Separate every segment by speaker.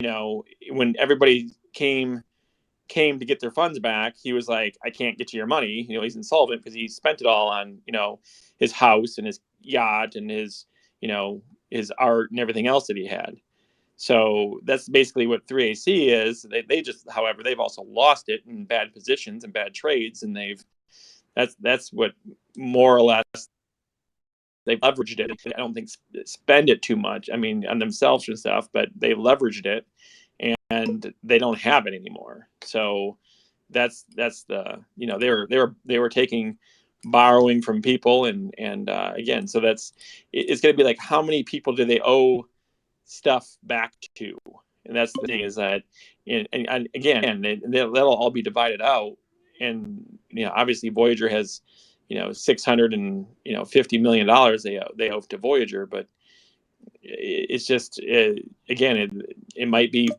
Speaker 1: when everybody came to get their funds back, he was like, I can't get you your money. He's insolvent because he spent it all on, his house and his yacht and his art and everything else that he had. So that's basically what 3AC is. They just, however, they've also lost it in bad positions and bad trades, and that's what more or less they've leveraged it. I don't think spend it too much. I mean, on themselves and stuff, but they leveraged it, and they don't have it anymore. So that's the they were taking borrowing from people, and again, so it's going to be like, how many people do they owe stuff back to? And that's the thing, is that, and again, that'll all be divided out. And obviously Voyager has $650 million they owe to Voyager, but it's just, again, it might be,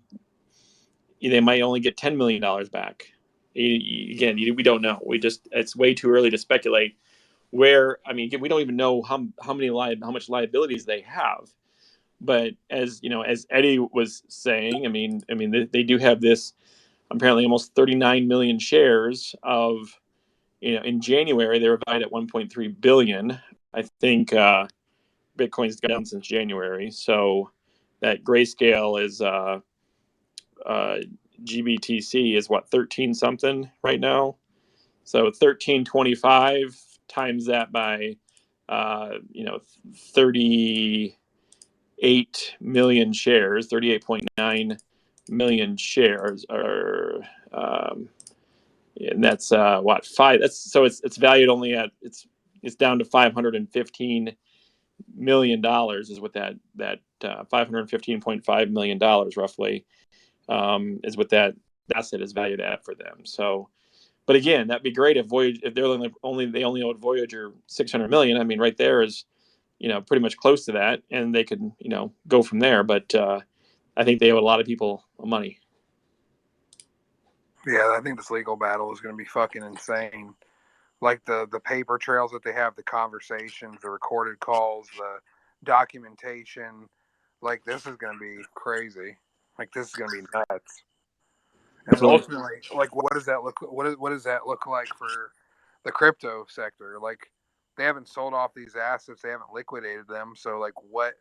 Speaker 1: they might only get $10 million back. Again, we don't know. It's way too early to speculate where. I mean, again, we don't even know how much liabilities they have. But as as Eddie was saying, I mean, they do have this, apparently almost 39 million shares of, in January they were valued at 1.3 billion. I think Bitcoin's gone down since January, so that grayscale is GBTC is what, 13 something right now. So 1325 times that by 38 million shares, 38.9 million shares are, and that's what, five. It's valued only at, it's down to $515 million is what that $515.5 million roughly, is what that asset is valued at for them. So, but again, that'd be great if they only owed Voyager 600 million. I mean, right there is, pretty much close to that, and they could, go from there. But I think they owe a lot of people money.
Speaker 2: Yeah, I think this legal battle is going to be fucking insane. Like the paper trails that they have, the conversations, the recorded calls, the documentation. Like, this is going to be crazy. Like, this is going to be nuts. And ultimately, like, what does that look? What does that look like for the crypto sector? Like, they haven't sold off these assets, they haven't liquidated them. So, like, what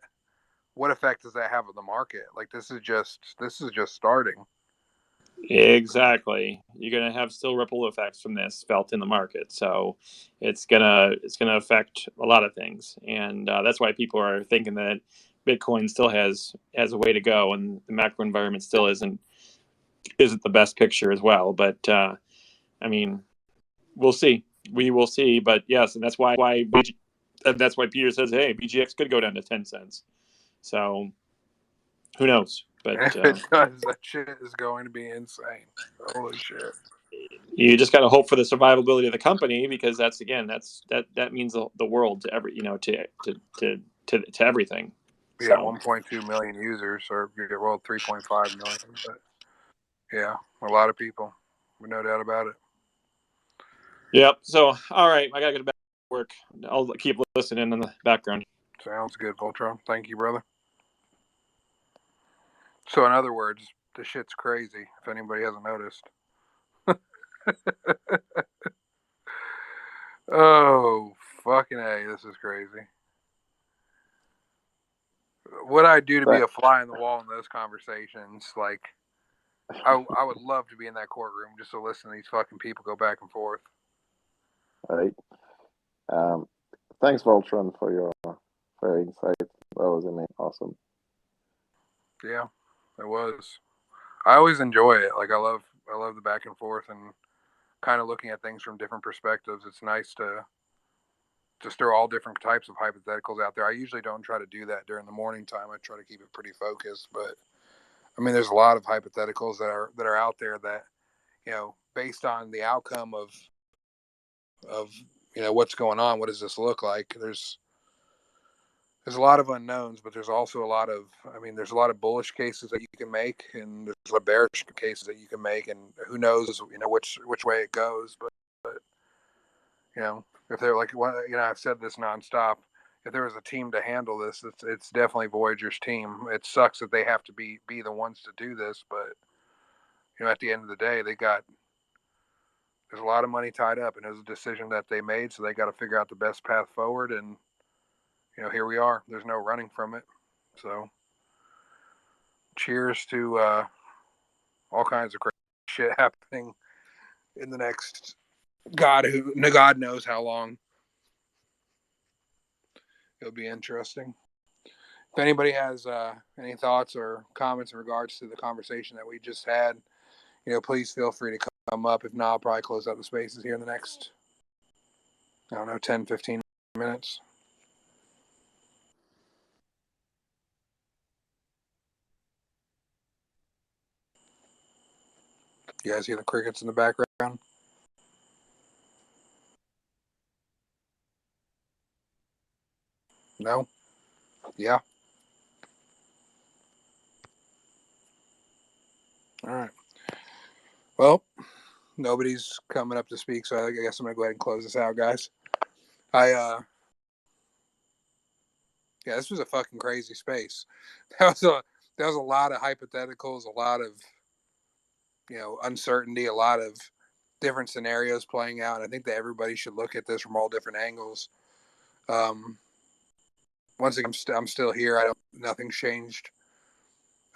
Speaker 2: effect does that have on the market? Like, this is just starting.
Speaker 1: Exactly. You're going to have still ripple effects from this felt in the market. So it's gonna affect a lot of things, and that's why people are thinking that Bitcoin still has a way to go, and the macro environment still isn't the best picture as well. But I mean, we'll see. We will see. But yes, and that's why Peter says, hey, VGX could go down to 10 cents. So who knows? But
Speaker 2: if it does, that shit is going to be insane. Holy shit!
Speaker 1: You just got to hope for the survivability of the company, because that means the world to every to everything.
Speaker 2: Yeah, so. 1.2 million users, or 3.5 million. But yeah, a lot of people, no doubt about it.
Speaker 1: Yep. So, all right, I gotta get back to work. I'll keep listening in the background.
Speaker 2: Sounds good, Voltron. Thank you, brother. So, in other words, the shit's crazy, if anybody hasn't noticed. Oh, fucking A, this is crazy. What I do to be a fly on the wall in those conversations, like, I would love to be in that courtroom just to listen to these fucking people go back and forth.
Speaker 3: Right. Thanks, Voltron, for your insight. That was awesome.
Speaker 2: Yeah, it was. I always enjoy it. Like, I love the back and forth and kind of looking at things from different perspectives. It's nice to just throw all different types of hypotheticals out there. I usually don't try to do that during the morning time. I try to keep it pretty focused. But I mean, there's a lot of hypotheticals that are out there that, based on the outcome of what's going on, what does this look like? There's a lot of unknowns, but there's also there's a lot of bullish cases that you can make, and there's a lot of bearish cases that you can make, and who knows, which way it goes. But if they're like, I've said this nonstop, if there was a team to handle this, it's definitely Voyager's team. It sucks that they have to be the ones to do this, but at the end of the day, there's a lot of money tied up, and it was a decision that they made, so they got to figure out the best path forward. And here we are. There's no running from it. So, cheers to all kinds of crazy shit happening in the next God knows how long. It'll be interesting. If anybody has any thoughts or comments in regards to the conversation that we just had, please feel free to come up. If not, I'll probably close out the spaces here in the next, 10, 15 minutes. You guys hear the crickets in the background? No? Yeah? All right. Well, nobody's coming up to speak, so I guess I'm going to go ahead and close this out, guys. Yeah, this was a fucking crazy space. That was a lot of hypotheticals, a lot of uncertainty, a lot of different scenarios playing out. And I think that everybody should look at this from all different angles. Once again, I'm still here. Nothing's changed.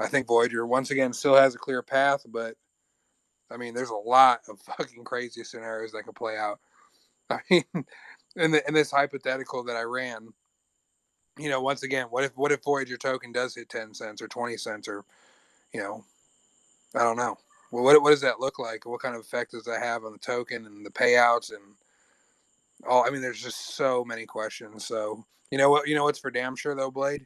Speaker 2: I think Voyager once again still has a clear path, but I mean, there's a lot of fucking crazy scenarios that could play out. I mean, in this hypothetical that I ran, once again, what if Voyager token does hit 10 cents or 20 cents or, I don't know. Well, what does that look like? What kind of effect does that have on the token and the payouts and all? I mean, there's just so many questions. So, what's for damn sure though, Blade?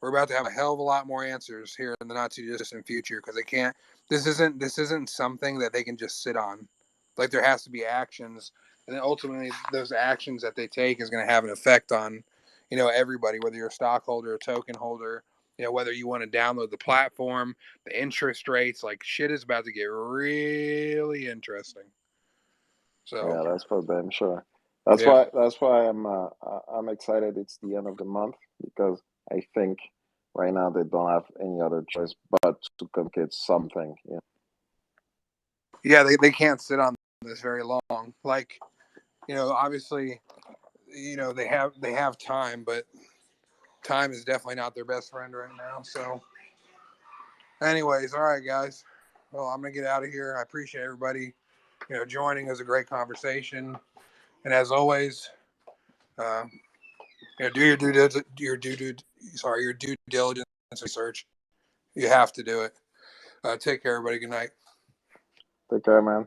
Speaker 2: We're about to have a hell of a lot more answers here in the not too distant future because they can't. This isn't something that they can just sit on. Like there has to be actions, and then ultimately those actions that they take is going to have an effect on, everybody. Whether you're a stockholder, a token holder, whether you want to download the platform, the interest rates, like shit is about to get really interesting. So
Speaker 3: Yeah, that's for damn sure. That's
Speaker 2: yeah.
Speaker 3: why I'm excited. It's the end of the month because I think right now they don't have any other choice but to communicate something. Yeah.
Speaker 2: Yeah, they can't sit on this very long. Like, obviously, they have time, but time is definitely not their best friend right now. So, anyways, all right, guys. Well, I'm gonna get out of here. I appreciate everybody, joining. It was a great conversation, and as always, uh, do your due diligence research. You have to do it. Take care, everybody. Good night.
Speaker 3: Take care, man.